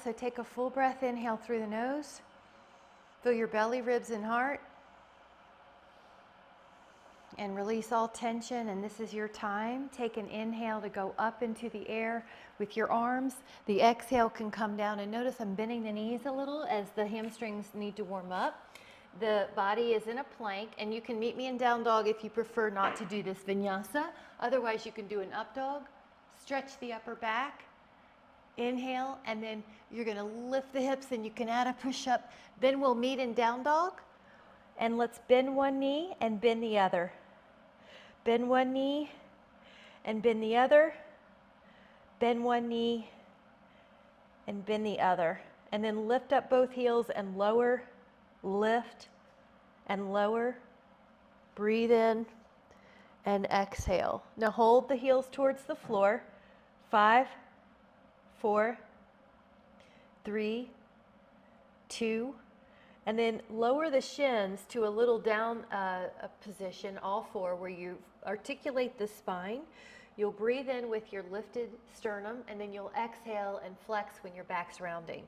So take a full breath, inhale through the nose. Feel your belly, ribs, and heart. And release all tension, and this is your time. Take an inhale to go up into the air with your arms. The exhale can come down, and notice I'm bending the knees a little as the hamstrings need to warm up. The body is in a plank, and you can meet me in down dog if you prefer not to do this vinyasa. Otherwise, you can do an up dog. Stretch the upper back. Inhale, and then you're gonna lift the hips, and you can add a push-up. Then we'll meet in down dog, and let's bend one knee and bend the other. Bend one knee and bend the other. Bend one knee and bend the other. And then lift up both heels and lower, lift and lower. Breathe in and exhale. Now hold the heels towards the floor. 5, 4, 3, 2, and then lower the shins to a little down position, all four, where you articulate the spine. You'll breathe in with your lifted sternum, and then you'll exhale and flex when your back's rounding.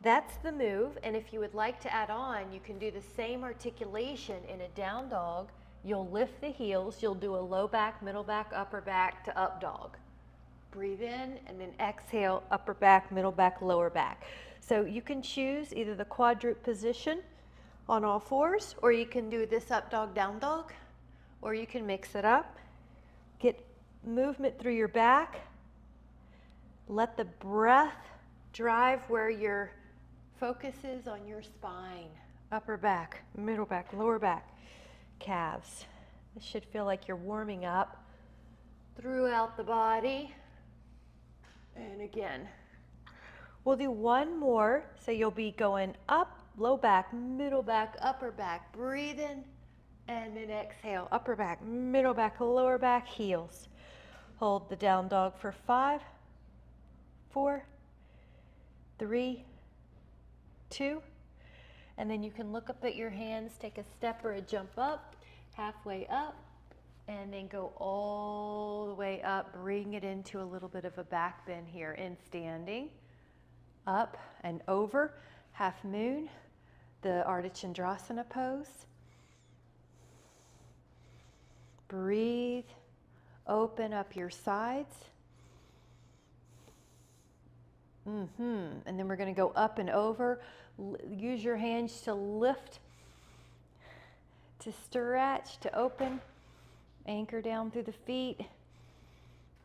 That's the move, and if you would like to add on, you can do the same articulation in a down dog. You'll lift the heels, you'll do a low back, middle back, upper back to up dog. Breathe in, and then exhale, upper back, middle back, lower back. So you can choose either the quadruped position on all fours, or you can do this up dog, down dog, or you can mix it up. Get movement through your back. Let the breath drive where your focus is on your spine. Upper back, middle back, lower back, calves. This should feel like you're warming up throughout the body. And again, we'll do one more. So you'll be going up, low back, middle back, upper back. Breathe in, and then exhale. Upper back, middle back, lower back, heels. Hold the down dog for 5, 4, 3, 2. And then you can look up at your hands, take a step or a jump up, halfway up, and then go all the way up. Bring it into a little bit of a back bend here in standing. Up and over, half moon, the Ardha Chandrasana pose. Breathe, open up your sides. And then we're going to go up and over. Use your hands to lift, to stretch, to open. Anchor down through the feet.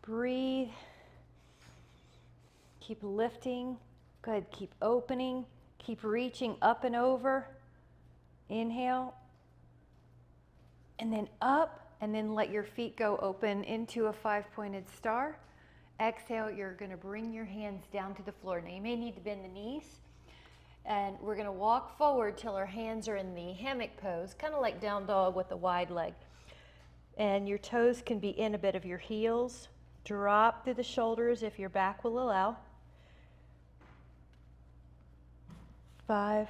Breathe. Keep lifting. Good. Keep opening. Keep reaching up and over. Inhale. And then up. And then let your feet go open into a 5-pointed star. Exhale. You're going to bring your hands down to the floor. Now you may need to bend the knees. And we're going to walk forward till our hands are in the hammock pose, kind of like down dog with a wide leg. And your toes can be in a bit of your heels. Drop through the shoulders if your back will allow. 5,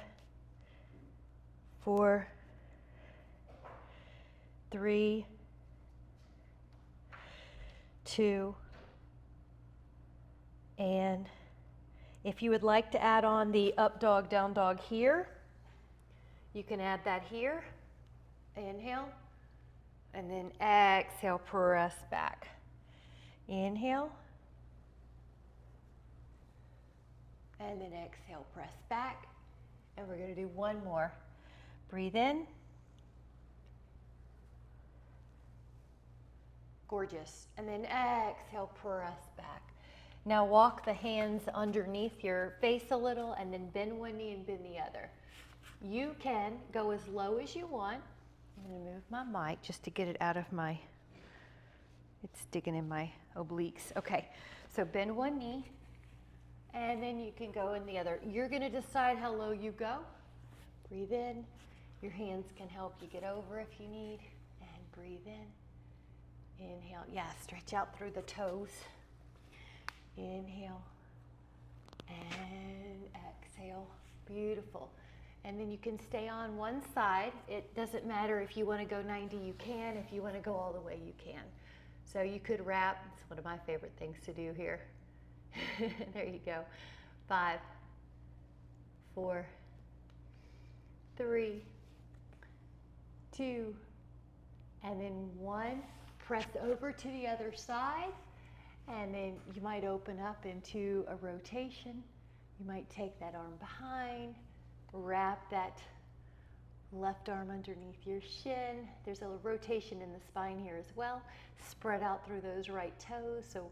4, 3, 2, and if you would like to add on the up dog, down dog here, you can add that here. Inhale. And then exhale, press back. Inhale. And then exhale, press back. And we're going to do one more. Breathe in. Gorgeous. And then exhale, press back. Now walk the hands underneath your face a little, and then bend one knee and bend the other. You can go as low as you want. I'm going to move my mic just to get it out of my, it's digging in my obliques. Okay, so bend one knee, and then you can go in the other. You're going to decide how low you go. Breathe in. Your hands can help you get over if you need. And breathe in. Inhale. Yeah, stretch out through the toes. Inhale. And exhale. Beautiful. And then you can stay on one side. It doesn't matter if you want to go 90, you can. If you want to go all the way, you can. So you could wrap. It's one of my favorite things to do here. There you go. 5, 4, 3, 2, and then 1. Press over to the other side, and then you might open up into a rotation. You might take that arm behind, wrap that left arm underneath your shin. There's a rotation in the spine here as well. Spread out through those right toes, so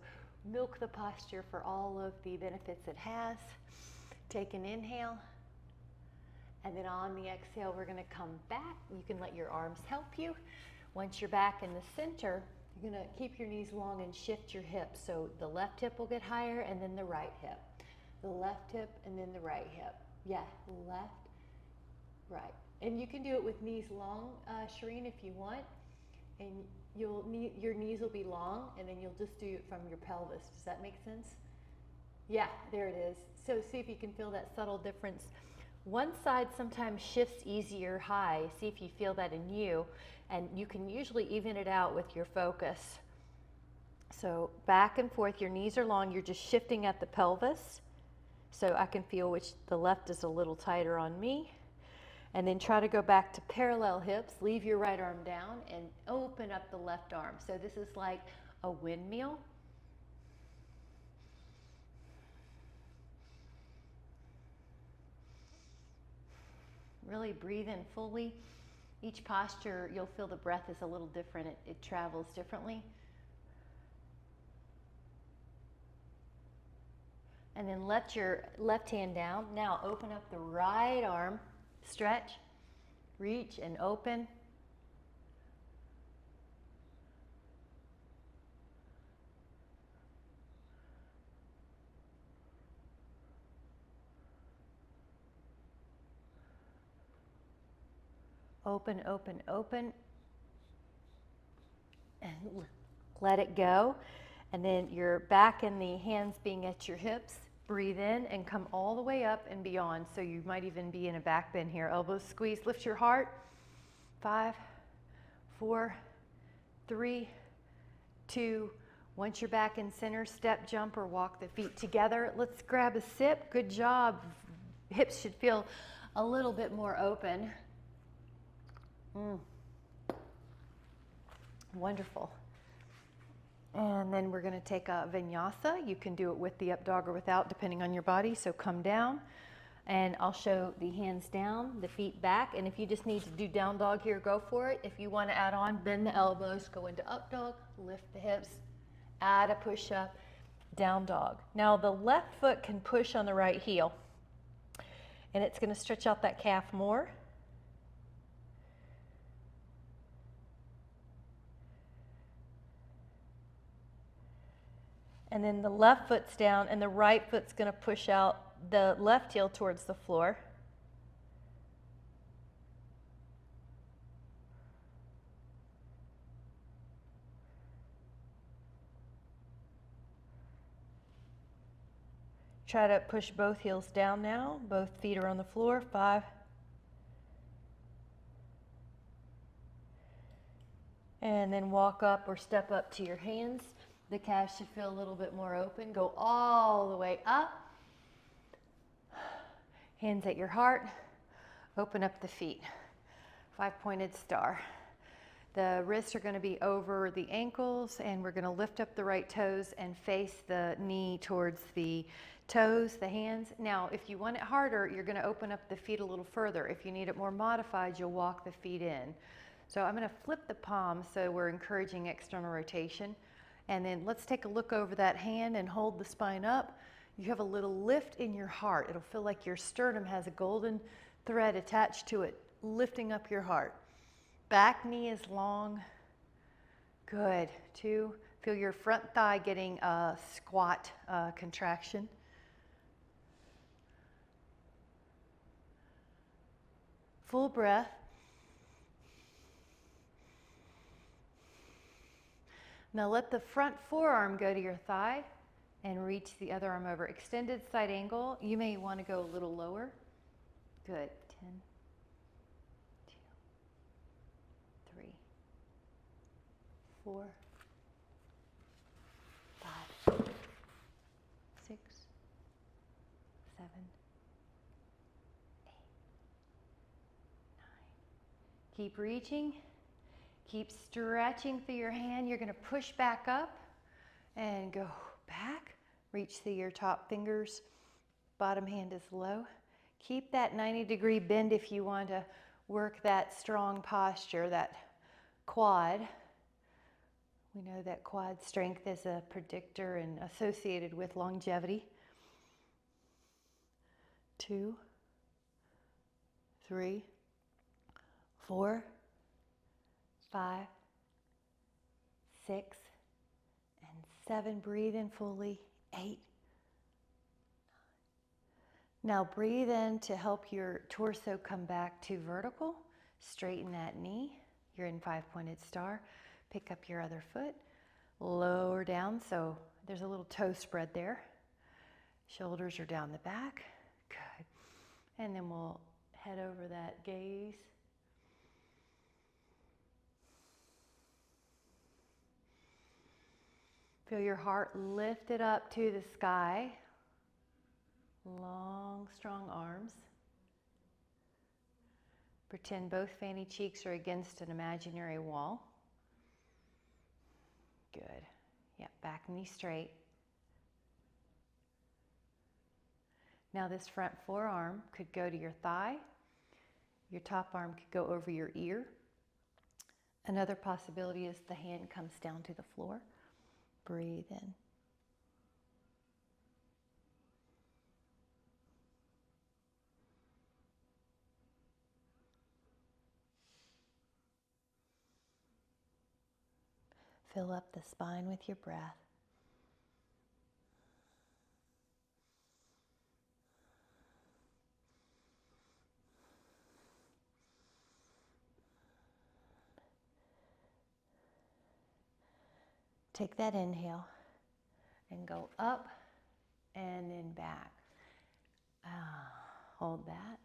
milk the posture for all of the benefits it has. Take an inhale, and then on the exhale, we're going to come back. You can let your arms help you. Once you're back in the center, you're going to keep your knees long and shift your hips. So the left hip will get higher, and then the right hip. The left hip, and then the right hip. Yeah, left, right. And you can do it with knees long, Shireen, if you want. And your knees will be long, and then you'll just do it from your pelvis. Does that make sense? Yeah, there it is. So see if you can feel that subtle difference. One side sometimes shifts easier high. See if you feel that in you. And you can usually even it out with your focus. So back and forth, your knees are long, you're just shifting at the pelvis. So I can feel which the left is a little tighter on me. And then try to go back to parallel hips, leave your right arm down and open up the left arm. So this is like a windmill. Really breathe in fully. Each posture, you'll feel the breath is a little different. It travels differently. And then let your left hand down. Now open up the right arm. Stretch, reach, and open. Open, open, open. And let it go. And then you're back in the hands being at your hips. Breathe in and come all the way up and beyond. So you might even be in a back bend here. Elbows squeeze, lift your heart. 5, 4, 3, 2. Once you're back in center, step, jump, or walk the feet together. Let's grab a sip. Good job. Hips should feel a little bit more open. Wonderful. And then we're going to take a vinyasa. You can do it with the up dog or without, depending on your body. So come down, and I'll show the hands down, the feet back. And if you just need to do down dog here, go for it. If you want to add on, bend the elbows, go into up dog, lift the hips, add a push up, down dog. Now the left foot can push on the right heel, and it's going to stretch out that calf more. And then the left foot's down, and the right foot's going to push out the left heel towards the floor. Try to push both heels down now. Both feet are on the floor. 5. And then walk up or step up to your hands. The calves should feel a little bit more open. Go all the way up. Hands at your heart. Open up the feet. 5-pointed star. The wrists are going to be over the ankles, and we're going to lift up the right toes and face the knee towards the toes, the hands. Now, if you want it harder, you're going to open up the feet a little further. If you need it more modified, you'll walk the feet in. So I'm going to flip the palms so we're encouraging external rotation. And then let's take a look over that hand and hold the spine up. You have a little lift in your heart. It'll feel like your sternum has a golden thread attached to it, lifting up your heart. Back knee is long. Good. 2. Feel your front thigh getting a squat contraction. Full breath. Now let the front forearm go to your thigh and reach the other arm over. Extended side angle. You may want to go a little lower. Good. 10, 2, 3, 4, 5, 6, Keep reaching. Keep stretching through your hand. You're going to push back up and go back. Reach through your top fingers. Bottom hand is low. Keep that 90-degree bend if you want to work that strong posture, that quad. We know that quad strength is a predictor and associated with longevity. 2, 3, 4, 5, 6, and 7. Breathe in fully. 8. Now breathe in to help your torso come back to vertical. Straighten that knee. You're in 5-pointed star. Pick up your other foot. Lower down, so there's a little toe spread there. Shoulders are down the back. Good. And then we'll head over that gaze. Feel your heart lifted up to the sky. Long, strong arms. Pretend both fanny cheeks are against an imaginary wall. Good. Yep, back knee straight. Now this front forearm could go to your thigh. Your top arm could go over your ear. Another possibility is the hand comes down to the floor. Breathe in. Fill up the spine with your breath. Take that inhale and go up and then back. Hold that.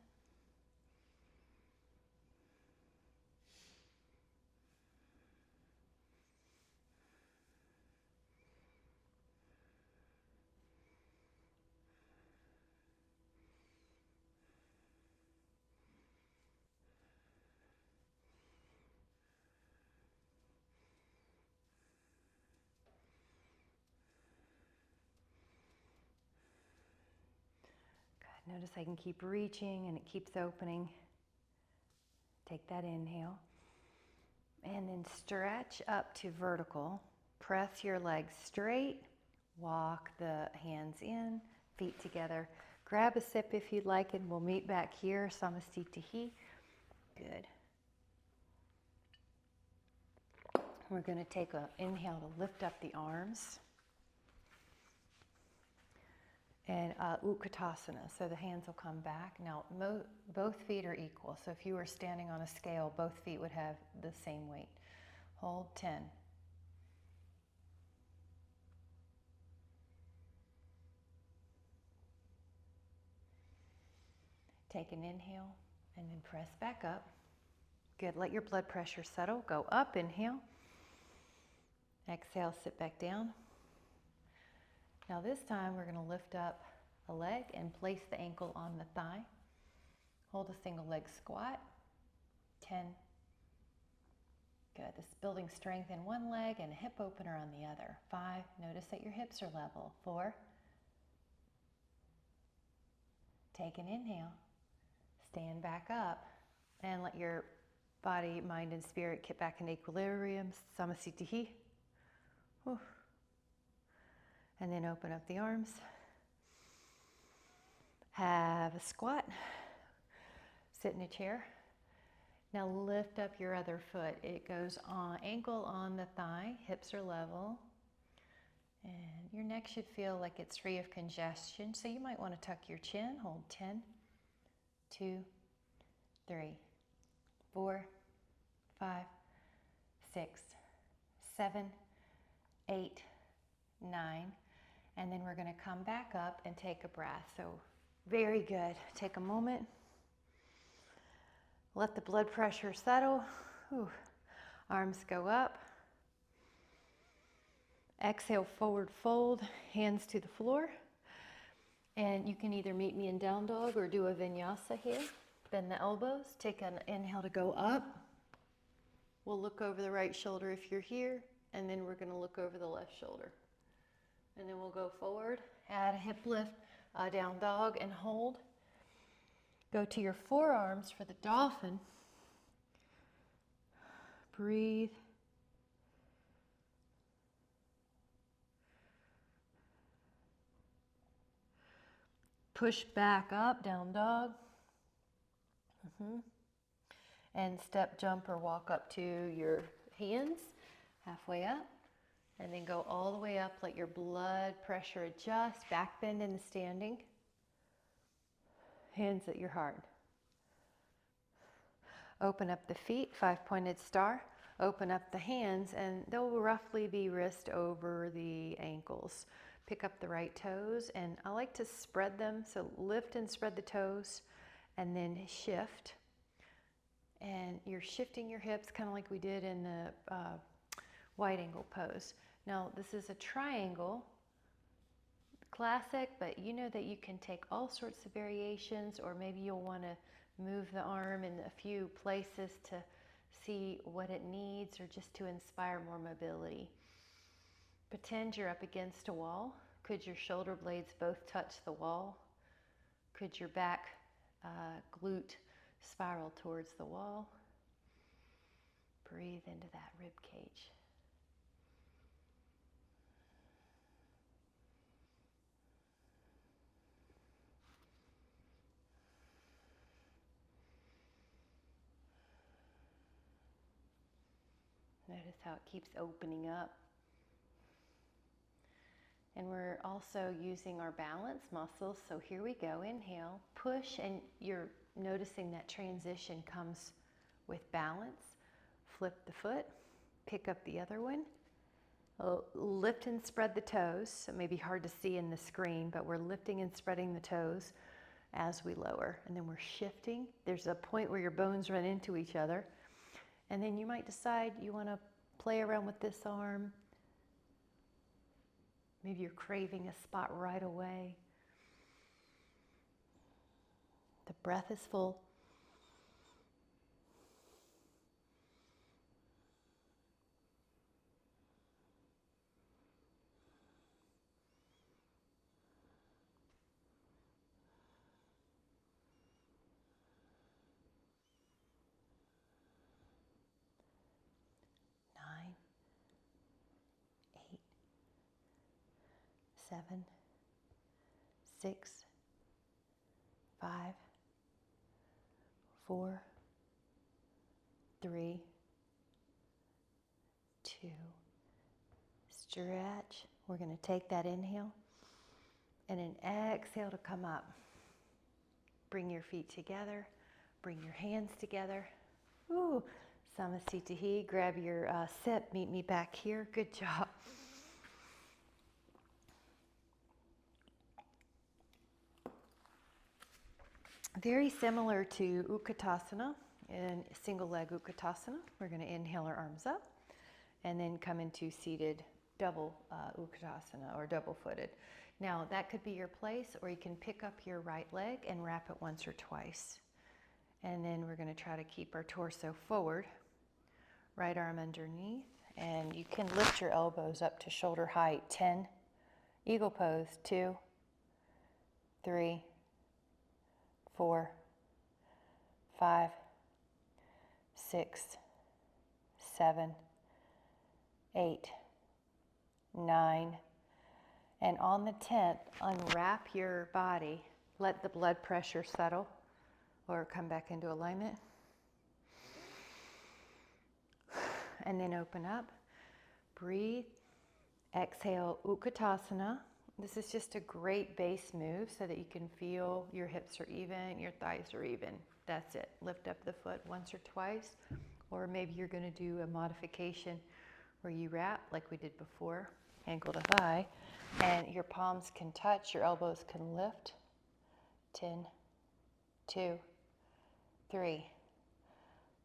Notice I can keep reaching and it keeps opening. Take that inhale. And then stretch up to vertical. Press your legs straight. Walk the hands in, feet together. Grab a sip if you'd like and we'll meet back here. Samastitihi. Good. We're going to take an inhale to lift up the arms. And Utkatasana, so the hands will come back. Now, both feet are equal, so if you were standing on a scale, both feet would have the same weight. Hold 10. Take an inhale and then press back up. Good, let your blood pressure settle. Go up, inhale. Exhale, sit back down. Now this time we're going to lift up a leg and place the ankle on the thigh. Hold a single leg squat. 10. Good. This is building strength in one leg and a hip opener on the other. 5. Notice that your hips are level. 4. Take an inhale. Stand back up and let your body, mind, and spirit get back in equilibrium. Samastitihi. And then open up the arms. Have a squat. Sit in a chair. Now lift up your other foot. It goes on, ankle on the thigh, hips are level. And your neck should feel like it's free of congestion. So you might want to tuck your chin. Hold 10, 2, 3, 4, 5, 6, 7, 8, 9. And then we're going to come back up and take a breath. So very good. Take a moment. Let the blood pressure settle. Whew. Arms go up. Exhale, forward fold, hands to the floor. And you can either meet me in down dog or do a vinyasa here. Bend the elbows. Take an inhale to go up. We'll look over the right shoulder if you're here, and then we're going to look over the left shoulder. And then we'll go forward, add a hip lift, down dog, and hold. Go to your forearms for the dolphin. Breathe. Push back up, down dog. And step, jump, or walk up to your hands, halfway up. And then go all the way up, let your blood pressure adjust, back bend in the standing. Hands at your heart. Open up the feet, 5-pointed star. Open up the hands, and they'll roughly be wrist over the ankles. Pick up the right toes, and I like to spread them, so lift and spread the toes, and then shift. And you're shifting your hips, kind of like we did in the wide angle pose. Now, this is a triangle, classic, but you know that you can take all sorts of variations, or maybe you'll want to move the arm in a few places to see what it needs, or just to inspire more mobility. Pretend you're up against a wall. Could your shoulder blades both touch the wall? Could your back glute spiral towards the wall? Breathe into that rib cage. Notice how it keeps opening up. And we're also using our balance muscles. So here we go. Inhale, push, and you're noticing that transition comes with balance. Flip the foot, pick up the other one. Lift and spread the toes. So it may be hard to see in the screen, but we're lifting and spreading the toes as we lower. And then we're shifting. There's a point where your bones run into each other. And then you might decide you want to play around with this arm. Maybe you're craving a spot right away. The breath is full. Nine, 8, 7, 6, 5, 4, 3, 2. Stretch. We're going to take that inhale and an exhale to come up. Bring your feet together. Bring your hands together. Ooh, Samasthiti. Grab your sit. Meet me back here. Good job. Very similar to Utkatasana, in single leg Utkatasana. We're going to inhale our arms up and then come into seated double Utkatasana, or double footed. Now that could be your place, or you can pick up your right leg and wrap it once or twice. And then we're going to try to keep our torso forward, right arm underneath, and you can lift your elbows up to shoulder height. 10, eagle pose, 2, 3, 4, 5, 6, 7, 8, 9, and on the 10th, unwrap your body, let the blood pressure settle or come back into alignment, and then open up, breathe, exhale, Utkatasana. This is just a great base move so that you can feel your hips are even, your thighs are even. That's it. Lift up the foot once or twice, or maybe you're going to do a modification where you wrap like we did before, ankle to thigh, and your palms can touch, your elbows can lift. 10, 2, 3,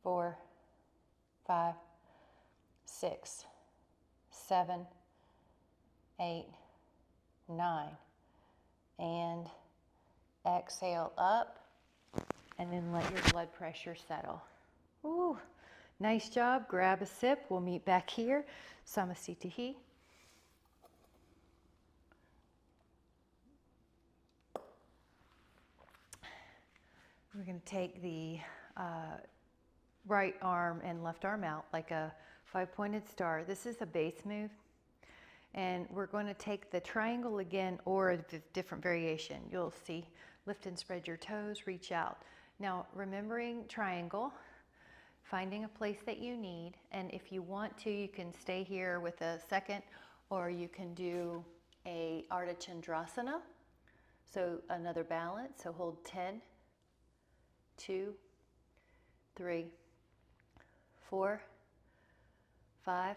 4, 5, 6, 7, 8, 9, and exhale up, and then let your blood pressure settle. Ooh, Nice job. Grab a sip. We'll meet back here. Samasthiti. We're going to take the right arm and left arm out like a 5-pointed star. This is a base move. And we're going to take the triangle again, or a different variation. You'll see. Lift and spread your toes, reach out. Now, remembering triangle, finding a place that you need. And if you want to, you can stay here with a second, or you can do a Ardha Chandrasana. So another balance. So hold 10, 2, 3, 4, 5,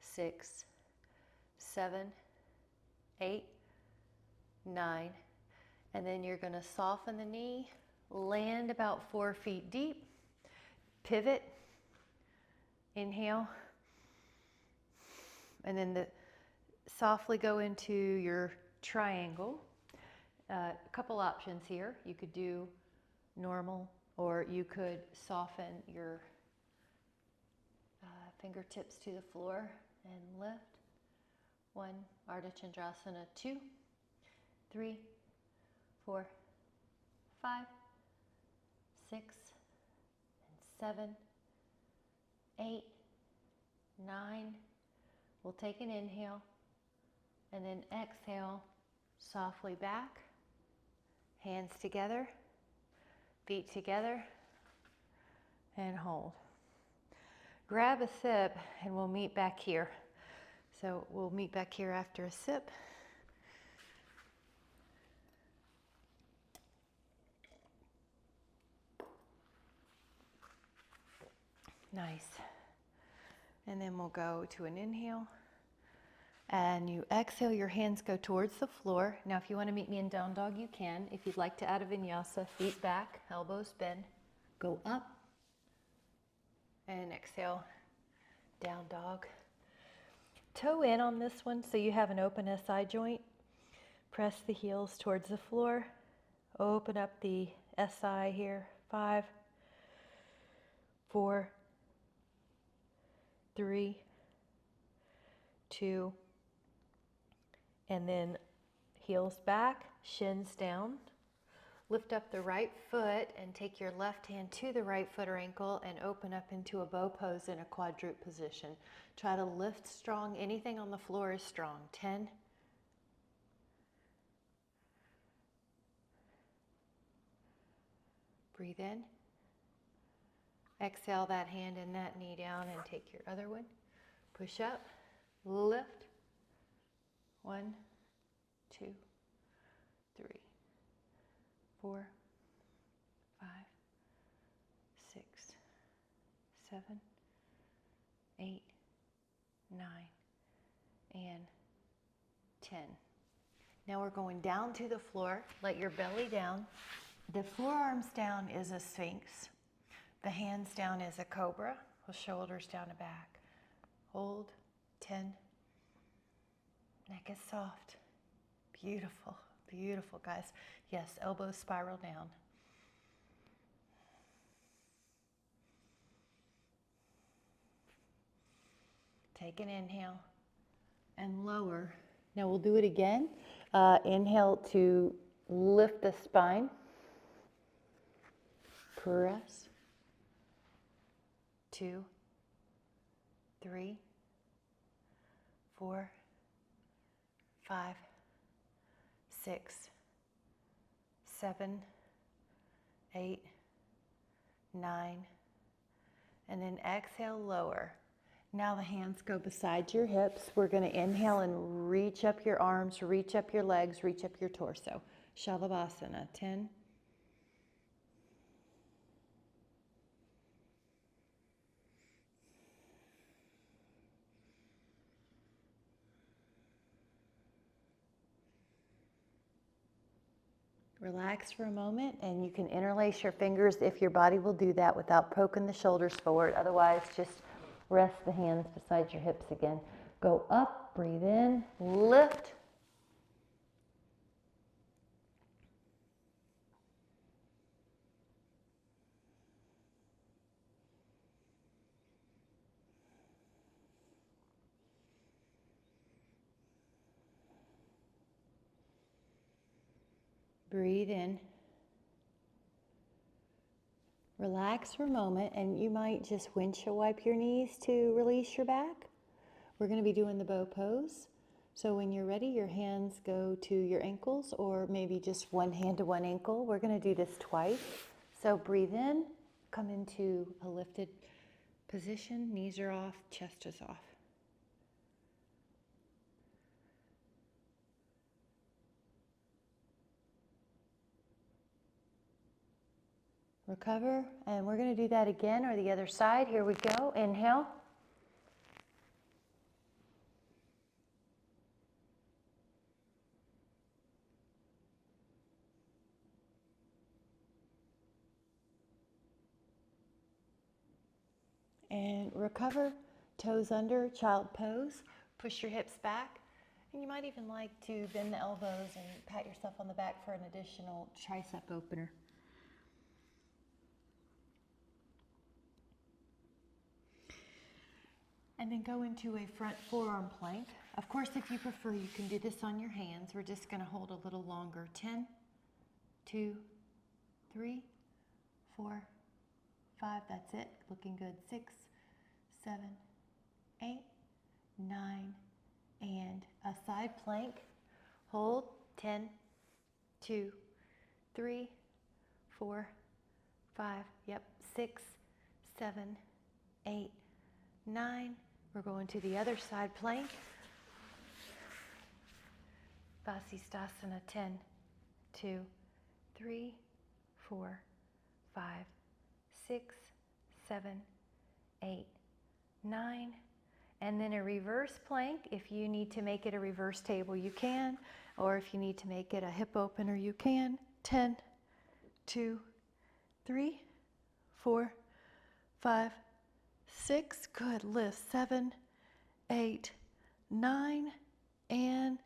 6, 7, 8, 9, and then you're going to soften the knee, land about 4 feet deep, pivot, inhale, and then softly go into your triangle. A couple options here. You could do normal, or you could soften your fingertips to the floor and lift. 1, Ardha Chandrasana, 2, 3, 4, 5, 6, and 7, 8, 9. We'll take an inhale and then exhale, softly back, hands together, feet together, and hold. Grab a sip and we'll meet back here. So we'll meet back here after a sip. Nice. And then we'll go to an inhale. And you exhale, your hands go towards the floor. Now if you want to meet me in down dog, you can. If you'd like to add a vinyasa, feet back, elbows bend, go up. And exhale, down dog. Toe in on this one so you have an open SI joint. Press the heels towards the floor. Open up the SI here. 5, 4, 3, 2, and then heels back, shins down. Lift up the right foot and take your left hand to the right foot or ankle and open up into a bow pose in a quadruped position. Try to lift strong. Anything on the floor is strong. 10. Breathe in. Exhale that hand and that knee down and take your other one. Push up, lift. 1, 2, 3, 4, 5, 6, 7, 8, 9, and 10. Now we're going down to the floor. Let your belly down. The forearms down is a sphinx. The hands down is a cobra, with shoulders down and back. Hold, 10. Neck is soft. Beautiful, beautiful, guys. Yes, elbows spiral down. Take an inhale and lower. Now we'll do it again. Inhale to lift the spine. Press. 2, 3, 4, 5, 6, 7, 8, 9, and then exhale, lower. Now the hands go beside your hips. We're going to inhale and reach up your arms, reach up your legs, reach up your torso. Shalabhasana, 10. Relax for a moment, and you can interlace your fingers if your body will do that without poking the shoulders forward. Otherwise, just rest the hands beside your hips again. Go up, breathe in, lift. Breathe in. Relax for a moment, and you might just windshield wipe your knees to release your back. We're going to be doing the bow pose. So when you're ready, your hands go to your ankles, or maybe just one hand to one ankle. We're going to do this twice. So breathe in, come into a lifted position, knees are off, chest is off. Recover, and we're going to do that again, or the other side. Here we go. Inhale. And recover, toes under, child pose. Push your hips back. And you might even like to bend the elbows and pat yourself on the back for an additional tricep opener. And then go into a front forearm plank. Of course, if you prefer, you can do this on your hands. We're just going to hold a little longer. 10, 2, 3, 4, 5. That's it. Looking good. 6, 7, 8, 9, and a side plank. Hold. 10, 2, 3, 4, 5. Yep. 6, 7, 8, 9. We're going to the other side plank. Vasisthasana. 10, 2, 3, 4, 5, 6, 7, 8, 9. And then a reverse plank. If you need to make it a reverse table, you can. Or if you need to make it a hip opener, you can. 10, 2, 3, 4, 5, 6. Good. Lift. 7, 8, 9, and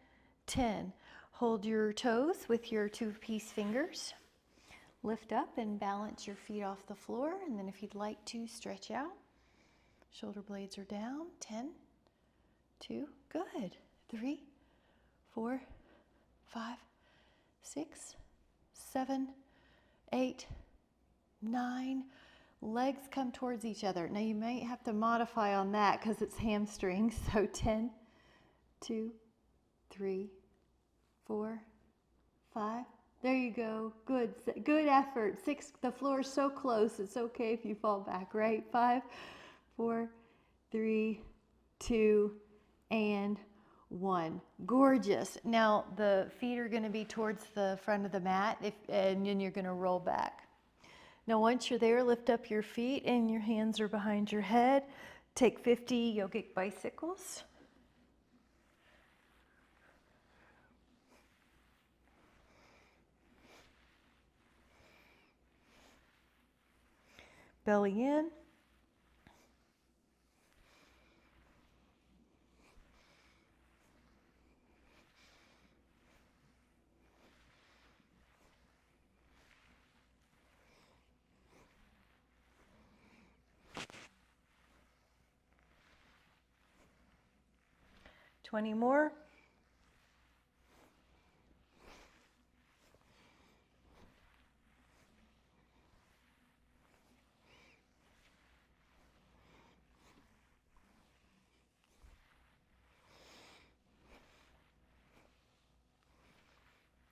10. Hold your toes with your 2-piece fingers. Lift up and balance your feet off the floor. And then if you'd like to, stretch out. Shoulder blades are down. 10, 2, good. 3, 4, 5, 6, 7, 8, 9. Legs come towards each other. Now you might have to modify on that because it's hamstrings. So 10, 2, 3, 4, 5. There you go. Good. Good effort. 6. The floor is so close. It's okay if you fall back, right? 5, 4, 3, 2, and 1. Gorgeous. Now the feet are going to be towards the front of the mat, and then you're going to roll back. Now once you're there, lift up your feet and your hands are behind your head. Take 50 yogic bicycles. Belly in. Twenty more.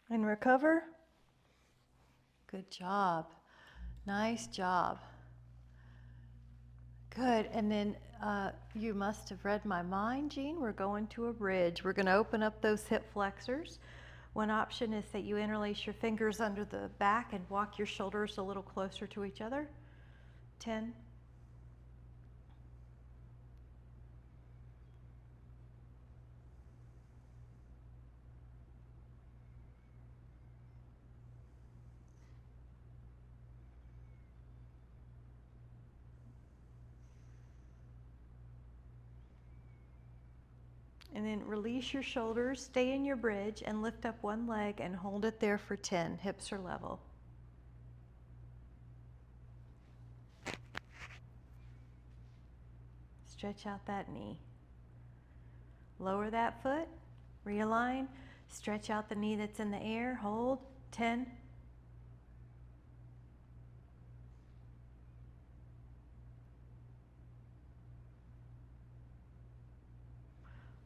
And recover. Good job. Nice job. Good. And then you must have read my mind, Jean. We're going to a bridge. We're going to open up those hip flexors. One option is that you interlace your fingers under the back and walk your shoulders a little closer to each other. 10. And then release your shoulders, stay in your bridge, and lift up one leg and hold it there for 10. Hips are level. Stretch out that knee. Lower that foot, realign, stretch out the knee that's in the air, hold, 10.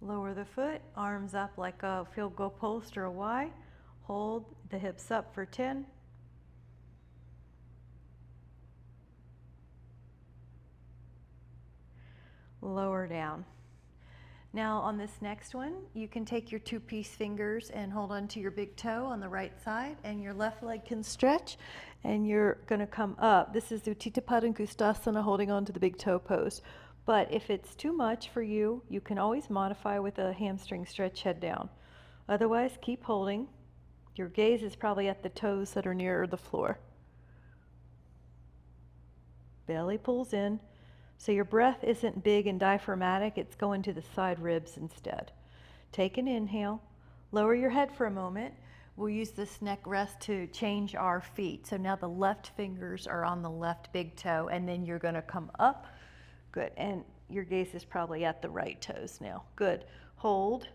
Lower the foot, arms up like a field goal post or a Y. Hold the hips up for 10. Lower down. Now on this next one, you can take your 2-piece fingers and hold on to your big toe on the right side, and your left leg can stretch, and you're going to come up. This is Utthita Padangusthasana, holding on to the big toe pose. But if it's too much for you, you can always modify with a hamstring stretch, head down. Otherwise, keep holding. Your gaze is probably at the toes that are nearer the floor. Belly pulls in. So your breath isn't big and diaphragmatic, it's going to the side ribs instead. Take an inhale, lower your head for a moment. We'll use this neck rest to change our feet. So now the left fingers are on the left big toe, and then you're gonna come up. Good, and your gaze is probably at the right toes now. Good, hold.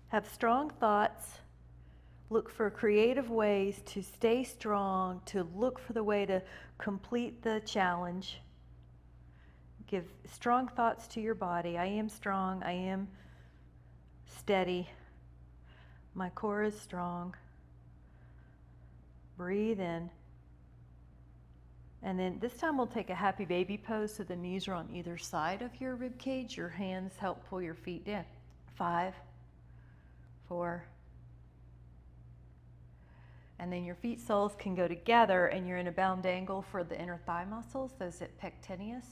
Have strong thoughts. Look for creative ways to stay strong, to look for the way to complete the challenge. Give strong thoughts to your body. I am strong. I am steady. My core is strong. Breathe in. And then this time we'll take a happy baby pose, so the knees are on either side of your rib cage. Your hands help pull your feet down. 5, 4. And then your feet soles can go together, and you're in a bound angle for the inner thigh muscles, those at pectineus.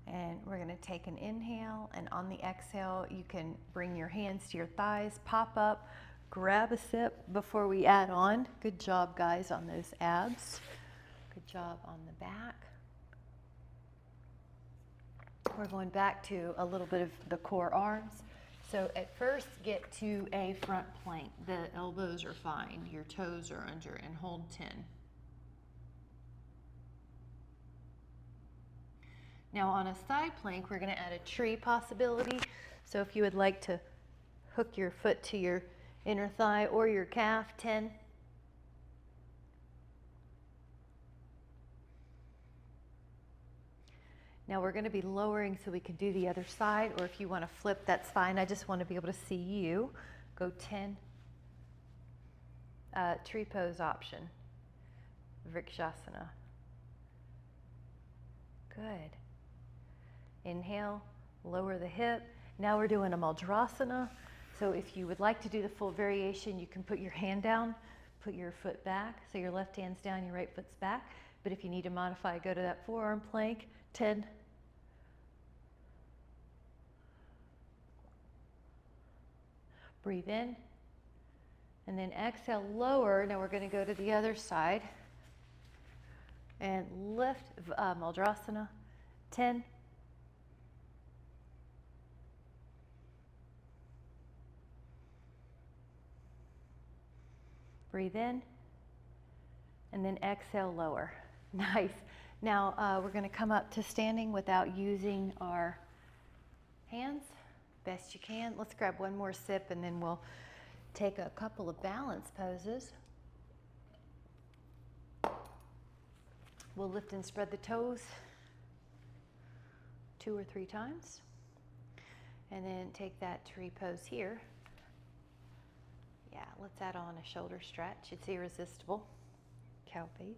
And we're going to take an inhale, and on the exhale, you can bring your hands to your thighs, pop up, grab a sip before we add on. Good job, guys, on those abs. Good job on the back. We're going back to a little bit of the core arms. So at first, get to a front plank. The elbows are fine. Your toes are under, and hold 10. Now on a side plank, we're going to add a tree possibility. So if you would like to hook your foot to your inner thigh or your calf, 10. Now we're going to be lowering so we can do the other side, or if you want to flip, that's fine. I just want to be able to see you. Go 10. Tree pose option. Vrikshasana. Good. Inhale, lower the hip. Now we're doing a Mudrasana. So if you would like to do the full variation, you can put your hand down, put your foot back. So your left hand's down, your right foot's back. But if you need to modify, go to that forearm plank. 10. Breathe in. And then exhale, lower. Now we're going to go to the other side. And lift, Mudrasana. 10. Breathe in, and then exhale, lower. Nice. Now we're going to come up to standing without using our hands. Best you can. Let's grab one more sip, and then we'll take a couple of balance poses. We'll lift and spread the toes 2 or 3 times, and then take that tree pose here. Yeah, let's add on a shoulder stretch. It's irresistible. Cow face.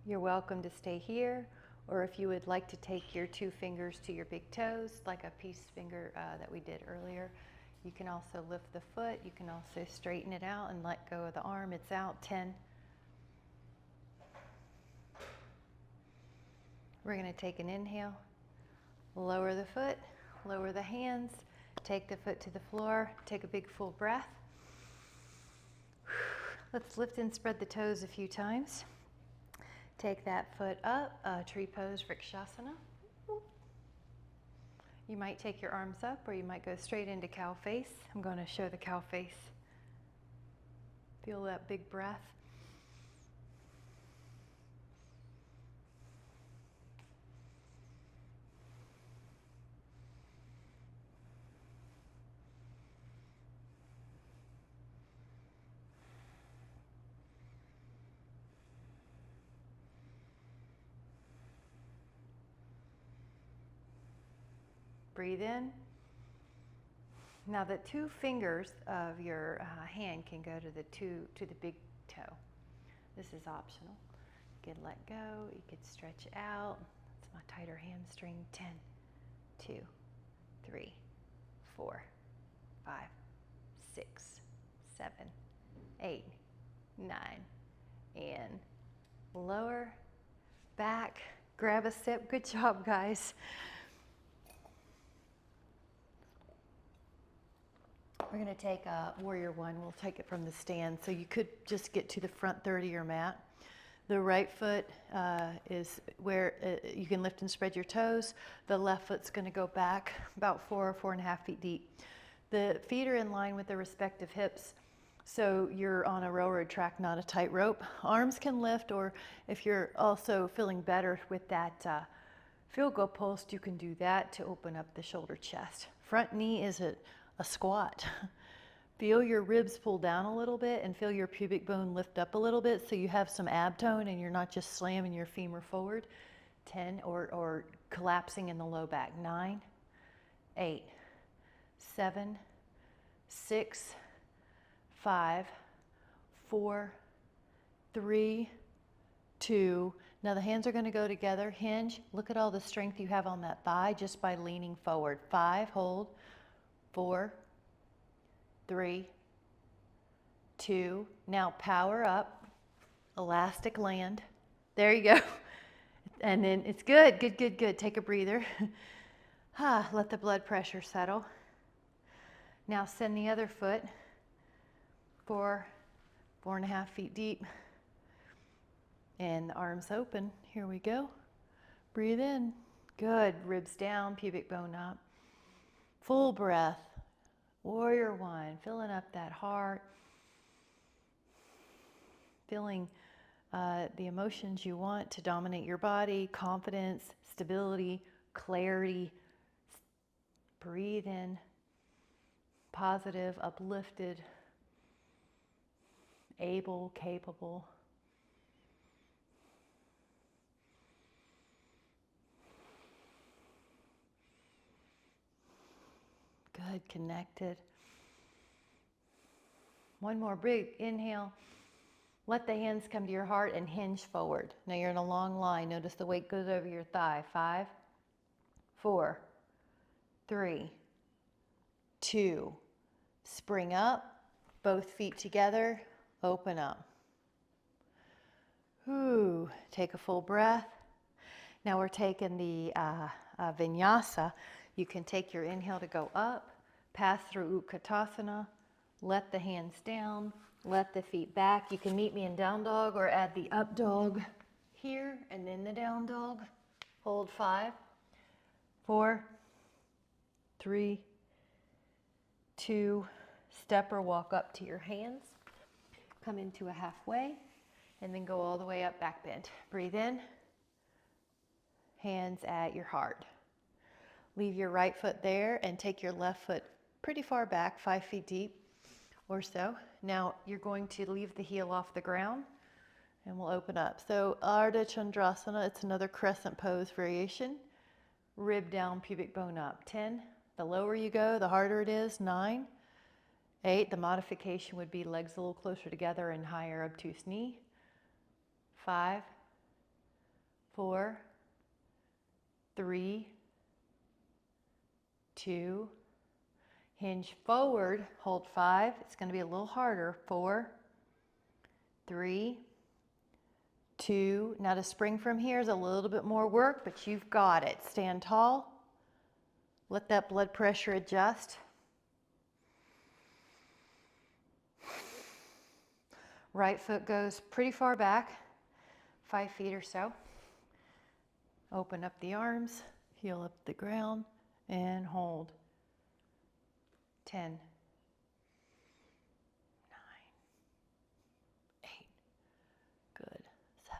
You're welcome to stay here, or if you would like to take your 2 fingers to your big toes, like a peace finger that we did earlier, you can also lift the foot. You can also straighten it out and let go of the arm. It's out. 10. We're going to take an inhale, lower the foot, lower the hands, take the foot to the floor, take a big full breath. Let's lift and spread the toes a few times. Take that foot up, tree pose, Vrikshasana. You might take your arms up or you might go straight into cow face. I'm going to show the cow face. Feel that big breath. Breathe in. Now the two fingers of your hand can go to the big toe. This is optional. You could let go, you could stretch out. That's my tighter hamstring. 10, 2, 3, 4, 5, 6, 7, 8, 9, and lower, back, grab a sip. Good job, guys. We're going to take a warrior one. We'll take it from the stand. So you could just get to the front third of your mat. The right foot is where you can lift and spread your toes. The left foot's going to go back about 4 or 4.5 feet deep. The feet are in line with their respective hips. So you're on a railroad track, not a tightrope. Arms can lift, or if you're also feeling better with that field goal post, you can do that to open up the shoulder chest. Front knee is a squat. Feel your ribs pull down a little bit and feel your pubic bone lift up a little bit so you have some ab tone and you're not just slamming your femur forward. 10 or collapsing in the low back. 9, 8, 7, 6, 5, 4, 3, 2. Now the hands are going to go together. Hinge. Look at all the strength you have on that thigh just by leaning forward. 5, hold. 4, 3, 2. Now power up. Elastic land. There you go. And then it's good, good, good, good. Take a breather. Let the blood pressure settle. Now send the other foot 4.5 feet deep. And the arms open. Here we go. Breathe in. Good. Ribs down, pubic bone up. Full breath. Warrior one. Filling up that heart. Feeling the emotions you want to dominate your body. Confidence, stability, clarity. Breathe in. Positive, uplifted, able, capable. Good, connected. One more big inhale. Let the hands come to your heart and hinge forward. Now you're in a long line. Notice the weight goes over your thigh. 5, 4, 3, 2. Spring up. Both feet together. Open up. Take a full breath. Now we're taking the vinyasa. You can take your inhale to go up, pass through Utkatasana, let the hands down, let the feet back. You can meet me in down dog or add the up dog here and then the down dog. Hold 5, 4, 3, 2. Step or walk up to your hands. Come into a halfway and then go all the way up, back bend. Breathe in. Hands at your heart. Leave your right foot there and take your left foot pretty far back, 5 feet deep or so. Now you're going to leave the heel off the ground and we'll open up. So Ardha Chandrasana, it's another crescent pose variation. Rib down, pubic bone up. 10, the lower you go, the harder it is. 9, 8, the modification would be legs a little closer together and higher obtuse knee. 5, 4, 3, 2, hinge forward, hold 5. It's going to be a little harder. 4, 3, 2. Now to spring from here is a little bit more work, but you've got it. Stand tall. Let that blood pressure adjust. Right foot goes pretty far back, 5 feet or so. Open up the arms, heel up the ground, and hold. 10, 9, 8, good. 7,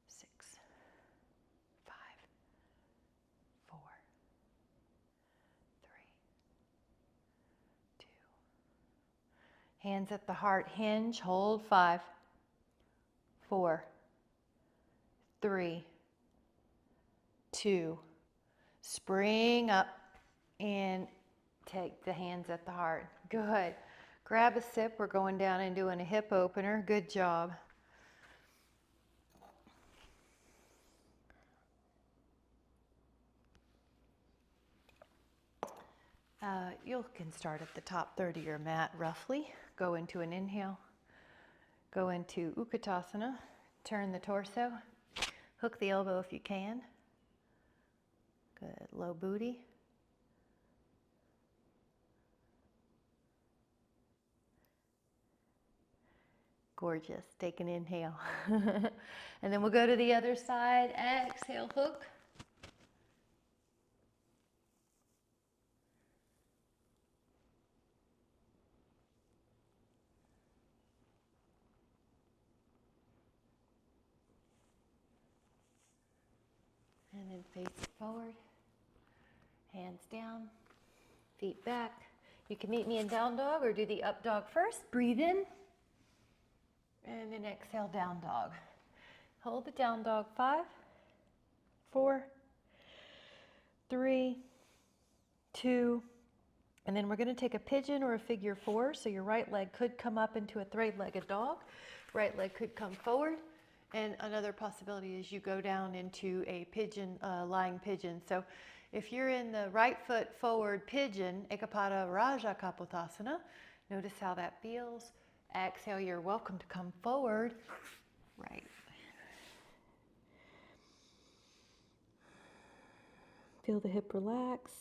6, 5, 4, 3, 2. Hands at the heart, hinge, hold. 5, 4, 3, 2. Spring up and take the hands at the heart. Good. Grab a sip. We're going down and doing a hip opener. Good job. You can start at the top third of your mat roughly. Go into an inhale. Go into Utkatasana. Turn the torso. Hook the elbow if you can. Good. Low booty. Gorgeous. Take an inhale. And then we'll go to the other side. Exhale, hook. And then face it forward. Hands down. Feet back. You can meet me in down dog or do the up dog first. Breathe in. And then exhale, down dog. Hold the down dog. 5, 4, 3, 2. And then we're going to take a pigeon or a figure 4. So your right leg could come up into a three-legged dog. Right leg could come forward. And another possibility is you go down into a pigeon, lying pigeon. So if you're in the right foot forward pigeon, Ekapada Raja Kapotasana, notice how that feels. Exhale, you're welcome to come forward. Right. Feel the hip relax.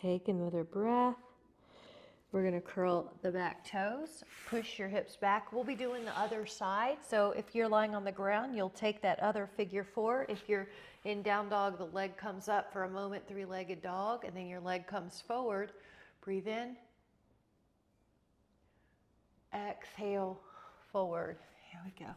Take another breath. We're going to curl the back toes, push your hips back. We'll be doing the other side. So if you're lying on the ground, you'll take that other figure 4. If you're in down dog, the leg comes up for a moment, three-legged dog, and then your leg comes forward. Breathe in. Exhale, forward. Here we go.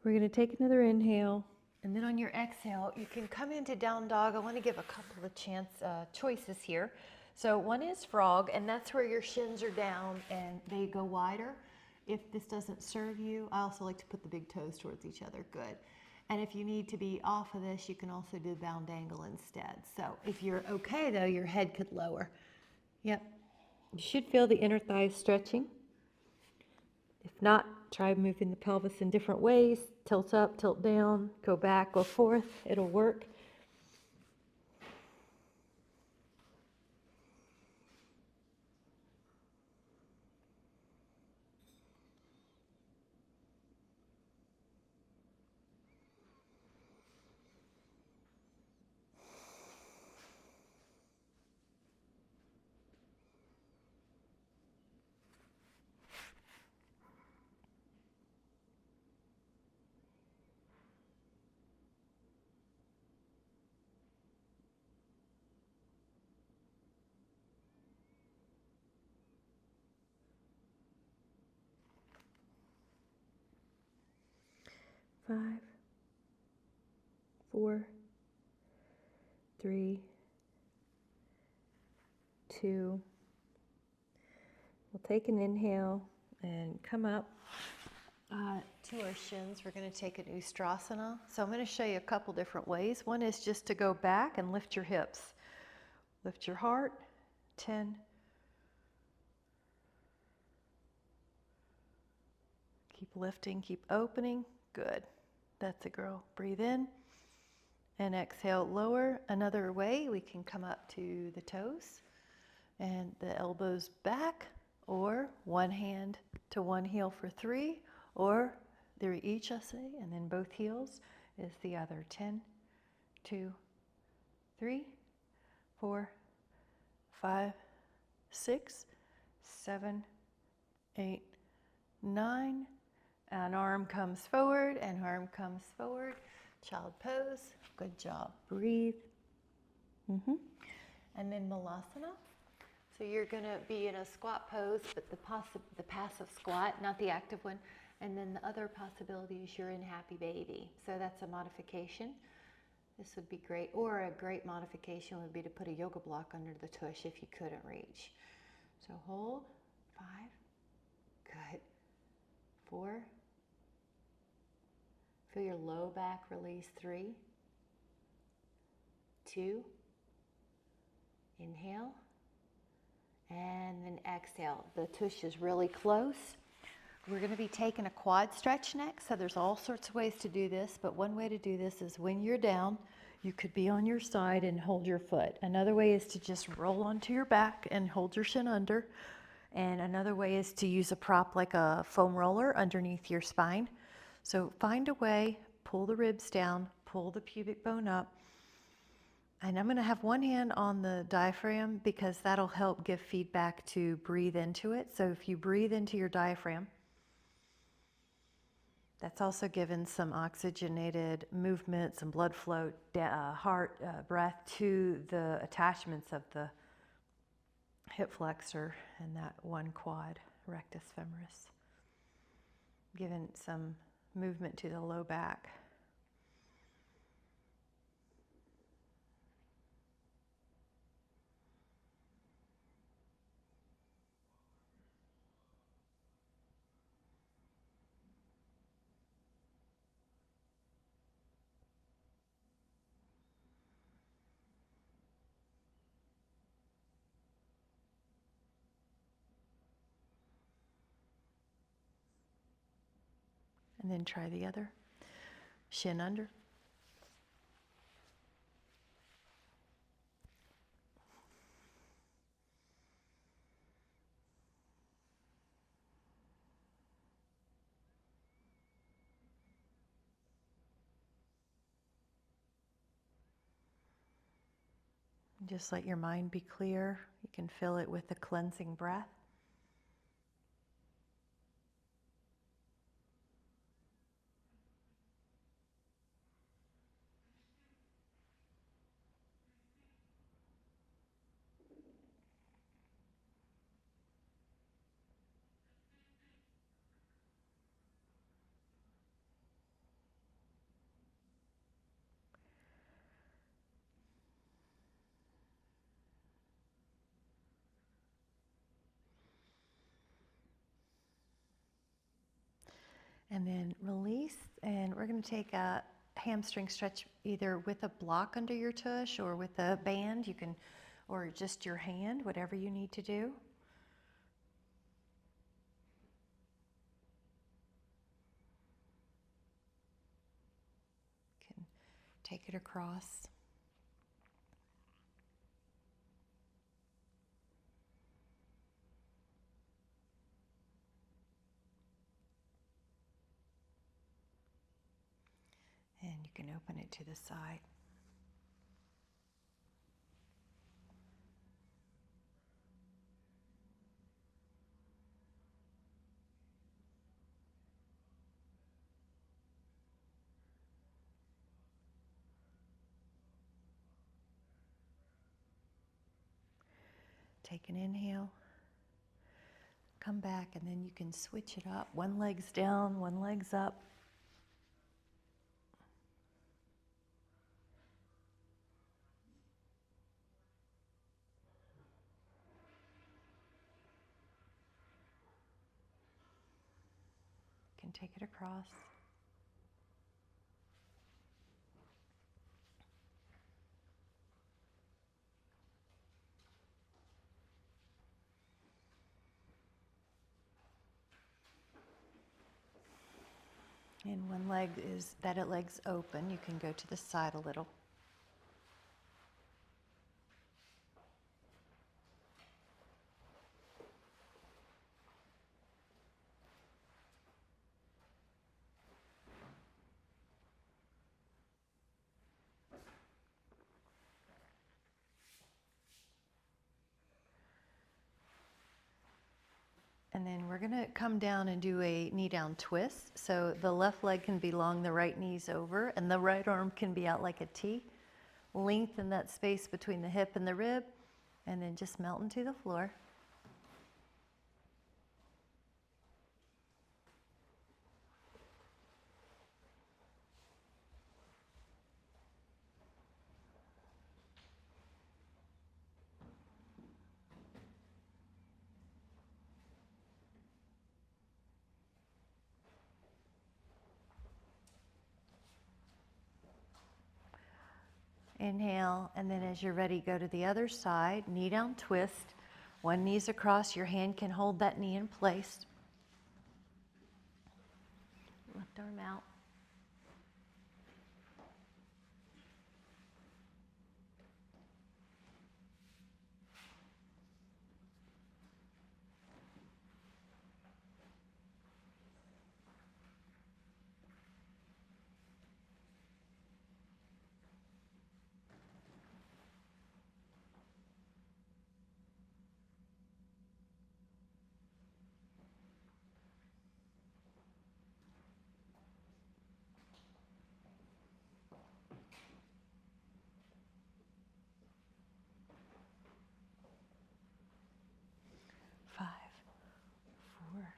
We're going to take another inhale, and then on your exhale, you can come into down dog. I want to give a couple of choices here. So one is frog, and that's where your shins are down and they go wider. If this doesn't serve you, I also like to put the big toes towards each other. Good. And if you need to be off of this, you can also do bound angle instead. So if you're okay though, your head could lower. Yep. You should feel the inner thighs stretching. If not, try moving the pelvis in different ways. Tilt up, tilt down, go back, go forth. It'll work. 5, 4, 3, 2. We'll take an inhale and come up to our shins. We're going to take an Ustrasana. So I'm going to show you a couple different ways. One is just to go back and lift your hips. Lift your heart. 10. Keep lifting, keep opening. Good. That's a girl. Breathe in and exhale, lower. Another way, we can come up to the toes and the elbows back, or one hand to one heel for 3, or they're each, I say, and then both heels is the other. 10, 2, 3, 4, 5, 6, 7, 8, 9. An arm comes forward and arm comes forward. Child pose. Good job. Breathe. And then Malasana. So you're going to be in a squat pose, but the passive squat, not the active one. And then the other possibility is you're in Happy Baby. So that's a modification. This would be great. Or a great modification would be to put a yoga block under the tush if you couldn't reach. So hold. 5. Good. 4. Feel your low back release. 3. 2. Inhale. And then exhale. The tush is really close. We're going to be taking a quad stretch next. So there's all sorts of ways to do this, but one way to do this is when you're down, you could be on your side and hold your foot. Another way is to just roll onto your back and hold your shin under. And another way is to use a prop like a foam roller underneath your spine. So find a way, pull the ribs down, pull the pubic bone up. And I'm going to have one hand on the diaphragm because that'll help give feedback to breathe into it. So if you breathe into your diaphragm, that's also given some oxygenated movement, some blood flow, heart, breath to the attachments of the hip flexor and that one quad, rectus femoris. Given some movement to the low back. And then try the other. Shin under. Just let your mind be clear. You can fill it with the cleansing breath. And then release, and we're going to take a hamstring stretch either with a block under your tush or with a band. You can, or just your hand, whatever you need to do. You can take it across. And you can open it to the side. Take an inhale. Come back, and then you can switch it up. One leg's down, one leg's up. take it across. And one leg is better, legs open. You can go to the side a little. And then we're gonna come down and do a knee down twist. So the left leg can be long, the right knee's over, and the right arm can be out like a T. Lengthen that space between the hip and the rib, and then just melt into the floor. Inhale, and then as you're ready, go to the other side, knee down twist. One knee's across, your hand can hold that knee in place. Left arm out. Five, four,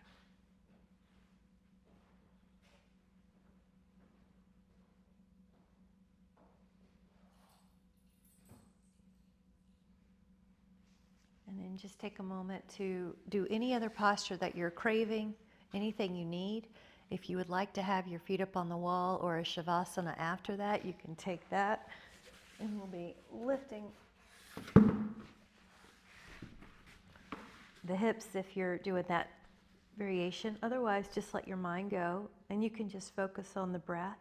and then just take a moment to do any other posture that you're craving, anything you need. If you would like to have your feet up on the wall or a shavasana after that, you can take that. And we'll be lifting the hips if you're doing that variation. Otherwise, just let your mind go, and you can just focus on the breath.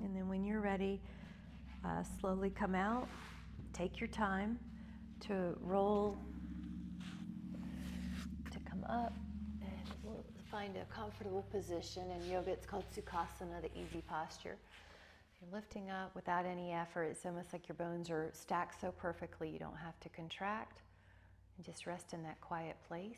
And then when you're ready, slowly come out. Take your time to roll, to come up, and we'll find a comfortable position. In yoga, it's called Sukhasana, the easy posture. You're lifting up without any effort. It's almost like your bones are stacked so perfectly you don't have to contract. And just rest in that quiet place.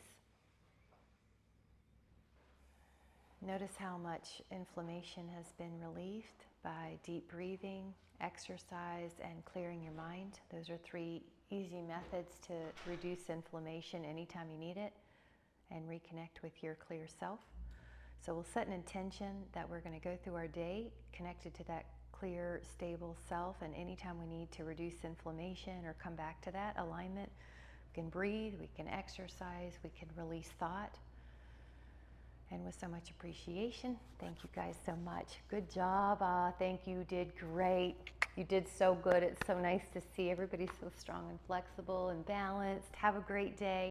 Notice how much inflammation has been relieved by deep breathing, exercise, and clearing your mind. Those are 3 easy methods to reduce inflammation anytime you need it and reconnect with your clear self. So we'll set an intention that we're going to go through our day connected to that clear, stable self, and anytime we need to reduce inflammation or come back to that alignment, we can breathe, we can exercise, we can release thought. And with so much appreciation, thank you guys so much. Good job. Thank you. You did great. You did so good. It's so nice to see everybody so strong and flexible and balanced. Have a great day.